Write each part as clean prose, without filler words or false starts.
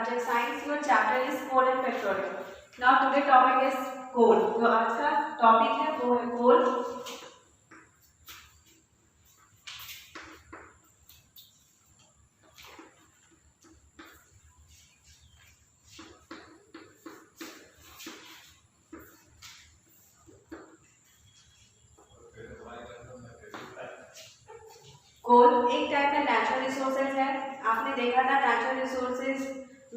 subject science, your chapter is coal and petroleum. Now today topic is coal. जो आज का topic है वो है coal. कोल एक टाइप का नेचुरल रिसोर्सेज है. आपने देखा था नेचुरल रिसोर्सेज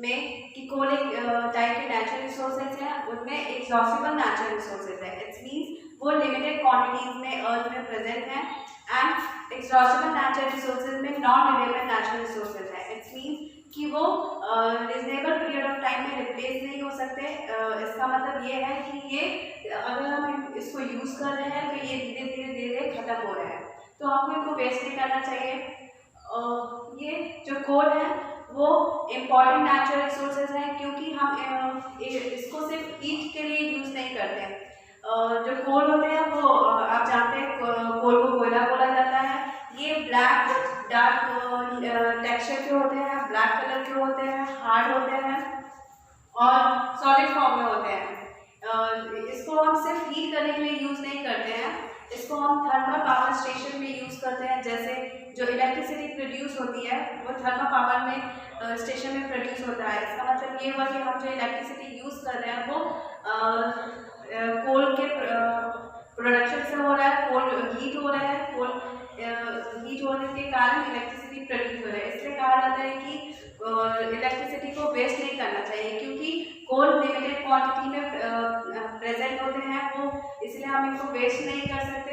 में कि कोल एक टाइप के नेचुरल रिसोर्सेज है, उनमें एक्सहॉस्टेबल नेचुरल रिसोर्सेज है. इट्स मींस वो लिमिटेड क्वांटिटीज में अर्थ में प्रेजेंट है. एंड एक्सहॉस्टेबल नेचुरल रिसोर्सेज में नॉन रिन्यूएबल नेचुरल रिसोर्सेज है. इट्स मींस कि वो रिजनेबल पीरियड ऑफ टाइम में रिप्लेस नहीं हो सकते. इसका मतलब ये है कि ये अगर हम इसको यूज कर रहे हैं तो ये धीरे धीरे धीरे खत्म हो रहे हैं, तो हमको इनको वेस्ट नहीं करना चाहिए. ये जो कोल है वो इम्पॉर्टेंट नेचुरल रिसोर्सेज है, क्योंकि हम इसको सिर्फ हीट के लिए यूज नहीं करते हैं. जो कोल होते हैं वो आप जानते हैं कोल को कोयला बोला जाता है. ये ब्लैक डार्क टेक्सचर के होते हैं, ब्लैक कलर के होते हैं, हार्ड होते हैं और सॉलिड फॉर्म में होते हैं. इसको हम सिर्फ हीट करने के लिए यूज नहीं करते हैं, इसको हम थर्मल पावर स्टेशन में यूज करते हैं. जैसे जो इलेक्ट्रिसिटी प्रोड्यूस होती है वो थर्मल पावर में स्टेशन में प्रोड्यूस होता है. इसका मतलब ये हुआ कि हम जो इलेक्ट्रिसिटी यूज कर रहे हैं वो कोल के प्रोडक्शन से हो रहा है. कोल हीट हो रहा है, कोल हीट होने के कारण इलेक्ट्रिसिटी प्रोड्यूस हो रहा है. इसलिए कहा जाता है कि इलेक्ट्रिसिटी को वेस्ट नहीं करना चाहिए, क्योंकि कोल लिमिटेड क्वांटिटी में प्रेजेंट होते हैं वो, इसलिए हम इनको वेस्ट नहीं कर सकते.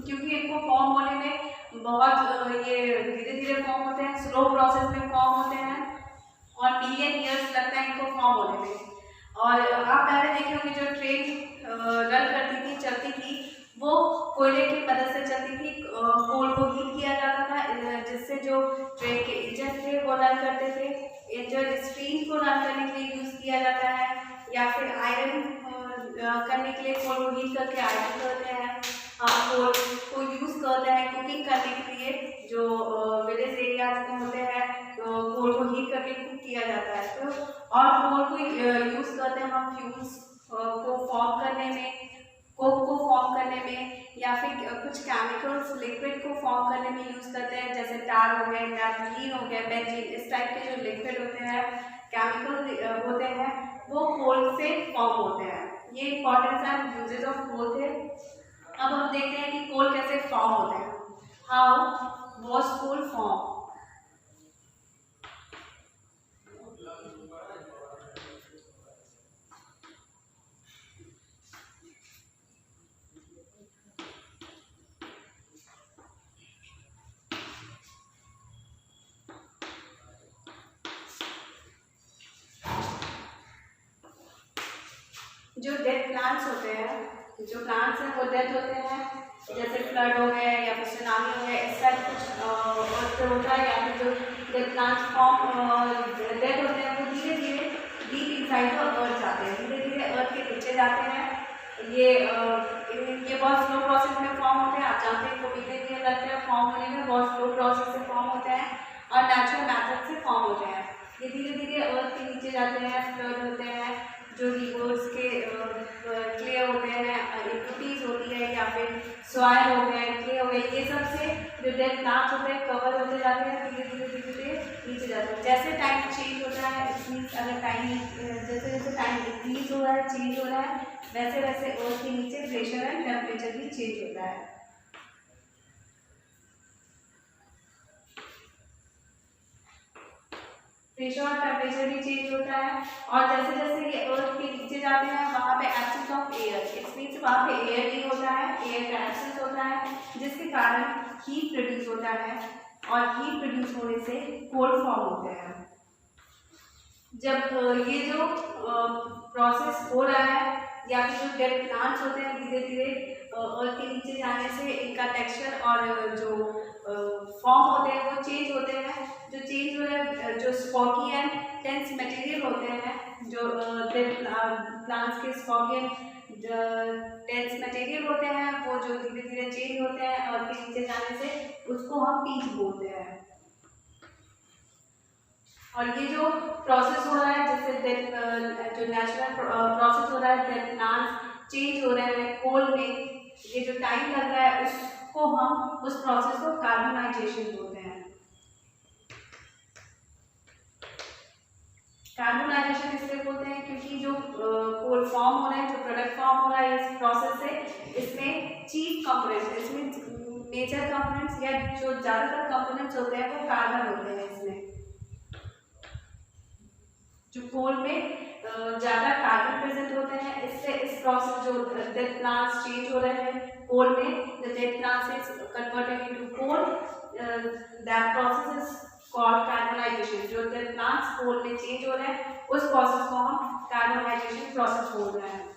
क्योंकि इनको फॉर्म होने में बहुत ये धीरे धीरे फॉर्म होते हैं, स्लो प्रोसेस में फॉर्म होते हैं और मिलियन ईयर्स लगता है इनको फॉर्म होने में. और आप पहले देखे होंगे जो ट्रेन रन करती थी, चलती थी, वो कोयले की मदद से चलती थी. कोल को हीट किया जाता था, जिससे जो ट्रेन के इंजन थे वो रन करते थे. इंजन स्ट्रीम को रन करने के लिए यूज किया जाता है, या फिर आयरन करने के लिए कोल को हीट करके आयरन करते हैं. हम कोल को यूज करते हैं कुकिंग करने के लिए. जो विलेज एरियाज में होते हैं तो कोल को हीट करके कुक किया जाता है. तो और कोल को यूज करते हैं हम फ्यूल्स को फॉर्म करने में, कोक को फॉर्म करने में, या फिर कुछ केमिकल्स लिक्विड को फॉर्म करने में यूज करते हैं. जैसे टार हो गया, नैपथलीन हो गया, बेंजीन, इस टाइप के जो लिक्विड होते हैं, केमिकल होते हैं, वो कोल से फॉर्म होते हैं. ये importance and usages of coal थे. अब हम देखते हैं कि कोल कैसे फॉर्म होते हैं. How was coal form? जो डेड प्लांट्स होते हैं, जो प्लांट्स हैं वो डेड होते हैं, जैसे फ्लड हो गए या फिर सुनामी हो गए, इस टाइप कुछ होता है. या फिर जो डेड प्लांट्स फॉर्म डेड होते हैं वो धीरे धीरे डीप इनसाइड द अर्थ जाते हैं, धीरे धीरे अर्थ के नीचे जाते हैं. ये बहुत स्लो प्रोसेस में फॉर्म होते हैं. आप जानते हैं को धीरे धीरे लगते हैं फॉर्म होने में, बहुत स्लो प्रोसेस से फॉर्म होते हैं और नेचुरल मैथड से फॉर्म होते हैं. ये धीरे धीरे अर्थ के नीचे जाते हैं, फ्लड होते हैं, जो रिवर्स के क्ले होते हैं, इम्प्यूरिटीज होती है, या फिर सॉइल हो गए, क्ले हो गए, ये सब से जो डेड प्लांट्स होते हैं कवर होते जाते हैं, धीरे धीरे धीरे धीरे नीचे जाते हैं. जैसे टाइम चेंज होता है, इट मीन्स अगर जैसे जैसे टाइम इंक्रीज हो रहा है, चेंज हो रहा है, वैसे वैसे अर्थ के नीचे प्रेशर एंड टेम्परेचर भी चेंज होता है. प्रेशर और टेम्परेचर भी चेंज होता है. और जैसे जैसे ये अर्थ के नीचे जाते हैं वहाँ पे absence of air, it's means वहाँ पे एयर नहीं होता है, एयर का एब्सेंस होता है, जिसके कारण हीट प्रोड्यूस होता है और हीट प्रोड्यूस होने से कोल फॉर्म होते हैं. जब ये जो प्रोसेस हो रहा है, या फिर जो डेड प्लांट्स होते हैं धीरे धीरे अर्थ के नीचे जाने से इनका टेक्सचर और जो फॉर्म होते हैं वो चेंज होते हैं. जो चेंज हो रहे हैं, जो स्पॉकी एंड टेंस मटेरियल होते हैं, जो डेड प्लांट्स के स्पॉकी एंड टेंस मटेरियल होते हैं, वो जो धीरे धीरे चेंज होते हैं अर्थ के नीचे जाने से, उसको हम पीच बोलते हैं. और ये जो प्रोसेस हो रहा है जैसे जो नेचुरल प्रोसेस हो रहा है दैट प्लांट्स चेंज हो रहे हैं कोल में, ये जो टाइम लग रहा है उसको हम उस प्रोसेस को कार्बोनाइजेशन बोलते हैं। कार्बोनाइजेशन इसलिए बोलते हैं क्योंकि जो कोल फॉर्म हो रहा है, जो प्रोडक्ट फॉर्म हो रहा है इस प्रोसेस से, इसमें चीफ कंपोनेंट्स, इसमें मेजर कंपोनेंट्स या जो ज़्यादातर कंपोनेंट्स होते हैं वो कार्बन होते हैं। इसमें जो कोल में ज़्यादा कार्बन प्रेजेंट होते हैं, इससे इस प्रोसेस जो डेड प्लांट्स चेंज हो रहे हैं कोल में, the dead plants is converted into coal, that process is called carbonisation. जो डेड प्लांट्स कोल में चेंज हो रहे हैं उस प्रोसेस को हम कार्बोनाइजेशन प्रोसेस बोल रहे हैं।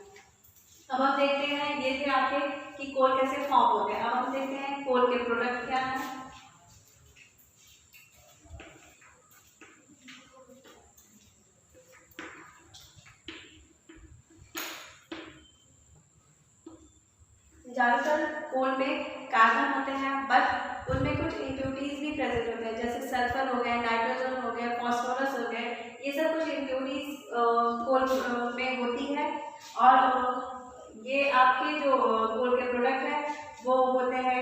अब हम देखते हैं ये थे आपके कि कोल कैसे फॉर्म होते हैं। अब हम देखते हैं कोल के प्रोडक्ट क्या हैं। ज़्यादातर कोल में कार्बन होते हैं बट उनमें कुछ इम्प्योरिटीज भी प्रेजेंट होते हैं, जैसे सल्फर हो गया, नाइट्रोजन हो गया, फॉस्फोरस हो गया, ये सब कुछ इम्प्योरिटीज कोल में होती है। और ये आपके जो कोल के प्रोडक्ट हैं वो होते हैं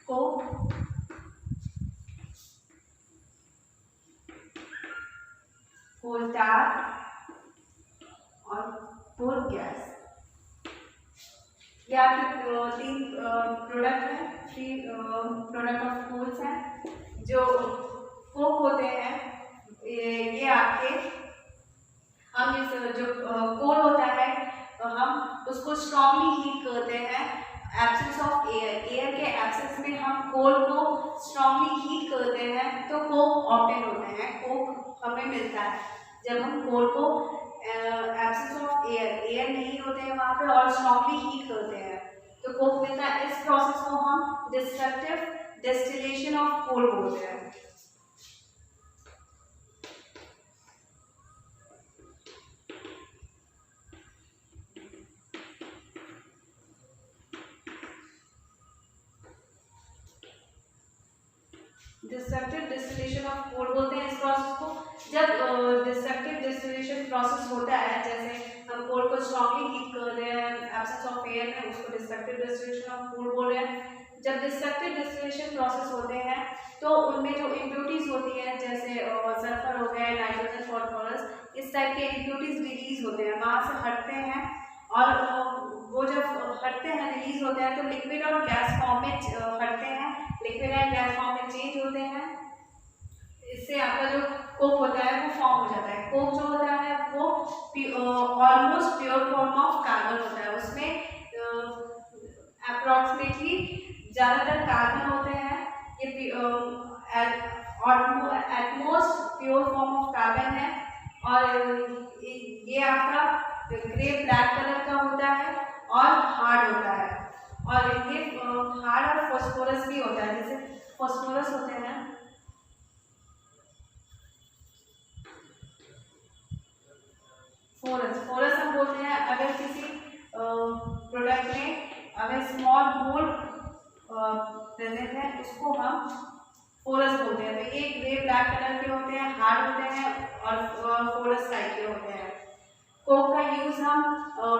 कोक, कोल टार और कोल गैस। ये आपके तीन प्रोडक्ट हैं, थ्री प्रोडक्ट ऑफ कोल्स हैं। जो कोक होते हैं ये आपके, हम इस जो कोल होता है हम उसको स्ट्रांगली हीट करते हैं एब्सेंस ऑफ एयर। एयर के एब्सेंस में हम कोल को स्ट्रांगली हीट करते हैं तो कोक ऑब्टेन होते हैं, कोक हमें मिलता है। जब हम कोल को एब्सेंस ऑफ एयर नहीं होते हैं वहाँ पे और स्ट्रांगली हीट करते हैं तो कोक मिलता है। इस प्रोसेस को हम डिस्ट्रक्टिव डिस्टिलेशन ऑफ कोल बोलते हैं। डिस्ट्रक्टिव डिस्टिलेशन ऑफ कोल बोलते हैं इस प्रोसेस को। जब डिस्ट्रक्टिव डिस्टिलेशन प्रोसेस होता है, जैसे हम कोल को स्ट्रांगली हीट कर रहे हैं एब्सेंस ऑफ एयर में, उसको डिस्ट्रक्टिव डिस्टिलेशन ऑफ कोल बोल रहे हैं। जब डिस्ट्रक्टिव डिस्टिलेशन प्रोसेस होते हैं तो उनमें जो इम्प्योरिटीज होती हैं जैसे सल्फर हो गया, नाइट्रोजन, फॉस्फोरस, इस टाइप के इम्प्योरिटीज रिलीज होते हैं, वहाँ से हटते हैं और वो जब हटते हैं रिलीज होते हैं तो लिक्विड और गैस फॉर्म में हटते हैं, लिक्विड एंड गैस फॉर्म में चेंज होते हैं। इससे आपका जो कोक होता है वो फॉर्म हो जाता है। कोक जो होता है वो almost pure form of carbon होता है, उसमें अप्रॉक्सीमेटली ज़्यादातर कार्बन होते हैं। ये utmost pure form of carbon है और ये आपका ग्रे ब्लैक कलर का होता है और हार्ड होता है। और ये हार्ड और फॉस्फोरस भी होता है, जैसे फॉस्फोरस होते हैं फोरस हम बोलते हैं अगर किसी प्रोडक्ट में अगर स्मॉल होल प्रेजेंट है उसको हम फोरस बोलते हैं। तो ये ग्रे ब्लैक कलर के होते हैं, हार्ड होते हैं और फोरस टाइप के होते हैं। कोक का यूज़ हम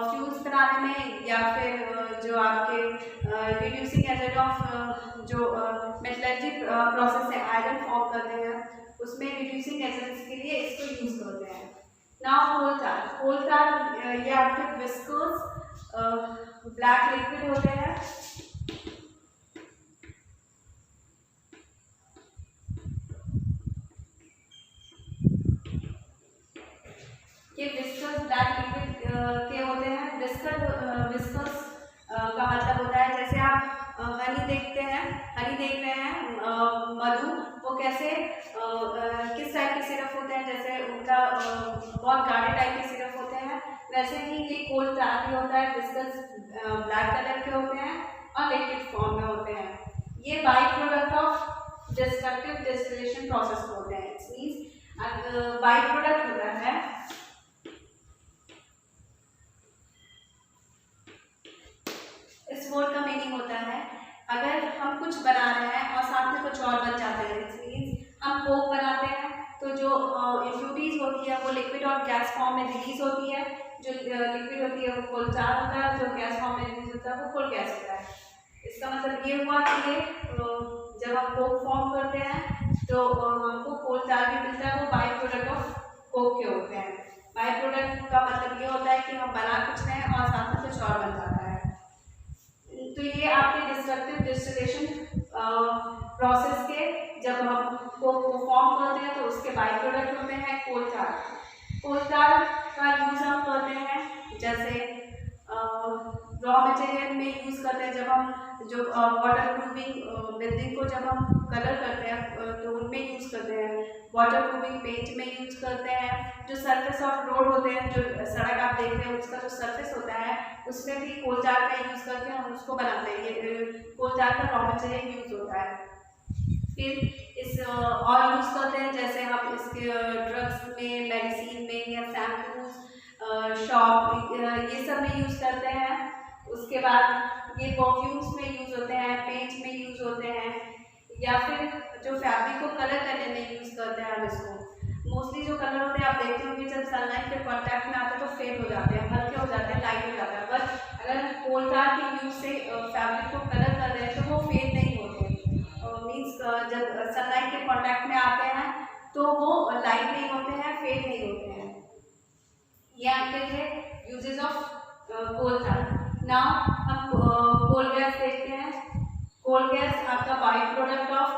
फ्यूल्स बनाने में या फिर जो आपके रिड्यूसिंग एजेंट ऑफ जो मेटलर्जी प्रोसेस से आयरन फॉर्म करते हैं उसमें रिड्यूसिंग एजेंट्स के लिए इसको यूज़ करते हैं। नाउ कोल टार ये आपके विस्कोस ब्लैक लिक्विड होते हैं। ये विस्कस ब्लैक लिक्विड के होते हैं। विस्कस का मतलब होता है जैसे आप हनी देखते हैं, हनी देख रहे हैं, मधु, वो कैसे किस टाइप के सिरप होते हैं, जैसे उनका बहुत गाढ़े टाइप के सिरप होते हैं, वैसे ही ये कोल टार भी होता है। विस्कस ब्लैक कलर के होते हैं और लिक्विड फॉर्म में होते हैं। ये by product of destructive distillation process होते हैं। इट्स मीन्स बाई प्रोडक्ट होता है इस वर्ड का मीनिंग होता है अगर हम कुछ बना रहे हैं और साथ में कुछ और बन जाते हैं। इट्स मीन्स हम कोक बनाते हैं तो जो इम्प्यूरिटीज होती है वो लिक्विड और गैस फॉर्म में रिलीज होती है। जो लिक्विड होती है वो कोल 4 होता है, जो गैस फॉर्म में रिलीज होता है वो कोल गैस होता है। इसका मतलब ये हुआ कि ये जब हम कोक फॉर्म करते हैं तो हमको कोल 4 भी मिलता है, वो बाई प्रोडक्ट ऑफ कोक के होते हैं। बाई प्रोडक्ट का मतलब ये होता है कि हम बना कुछ रहे हैं और साथ में कुछ और बन जाता है। तो ये आपके डिस्ट्रक्टिव डिस्टिलेशन प्रोसेस के जब हम कोक को फॉर्म करते हैं तो उसके बाई प्रोडक्ट होते हैं कोल 4। कोल 4 का यूज हम करते हैं जैसे रॉ मटेरियल में यूज करते हैं। जब हम जो वाटर प्रूफिंग बिल्डिंग को जब हम कलर करते हैं तो उनमें यूज करते हैं। वाटर प्रूफिंग पेंट में यूज करते हैं। जो सरफेस ऑफ रोड होते हैं, जो सड़क आप देख रहे हैं उसका जो सरफेस होता है उसमें भी कोल 4 का यूज करके हम उसको बनाते हैं। ये कोल 4 का रॉ मटेरियल यूज होता है। फिर इस और यूज करते हैं जैसे हम इसके ड्रग्स में, मेडिसिन में या शैम्पूज, शॉप ये सब में यूज करते हैं। उसके बाद ये परफ्यूम्स में यूज होते हैं, पेंट में यूज होते हैं, या फिर जो फैब्रिक को कलर करने में यूज करते हैं हम इसको। मोस्टली जो कलर होते हैं आप देखते होंगे जब सनलाइट के कांटेक्ट में आते हैं तो फेड हो जाते हैं, हल्के हो जाते हैं, लाइट हो जाता है। बट अगर कोल 4 के यूज से फैब्रिक को कलर कर रहे हैं तो वो फेड नहीं होते। मीन्स जब सनलाइट के कांटेक्ट में आते हैं तो वो लाइट नहीं होते हैं, फेड नहीं होते हैं। ये आपके थे यूजेस ऑफ कोल 4। नाउ हम कोल गैस देखते हैं। कोल गैस आपका by product of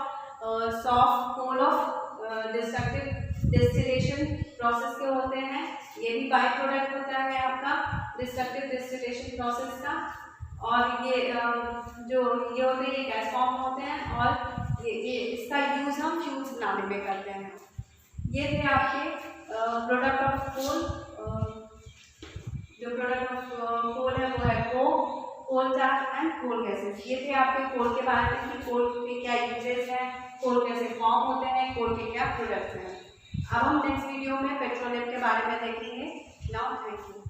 soft coal of destructive distillation process के होते हैं। ये भी बाई प्रोडक्ट होता है आपका डिस्ट्रक्टिव डिस्टिलेशन प्रोसेस का। और ये जो ये होते हैं ये गैस फॉर्म होते हैं और ये इसका यूज हम फ्यूल्स बनाने में करते हैं। ये थे आपके प्रोडक्ट ऑफ कोल। जो प्रोडक्ट ऑफ कोल है वो है कोल 4 एंड कोल गैसेस। ये थे आपके कोल के बारे में कि कोल के क्या यूजेस हैं, कोल कैसे फॉर्म होते हैं, कोल के क्या प्रोडक्ट्स हैं। अब हम नेक्स्ट वीडियो में पेट्रोलियम के बारे में देखेंगे। Now thank you.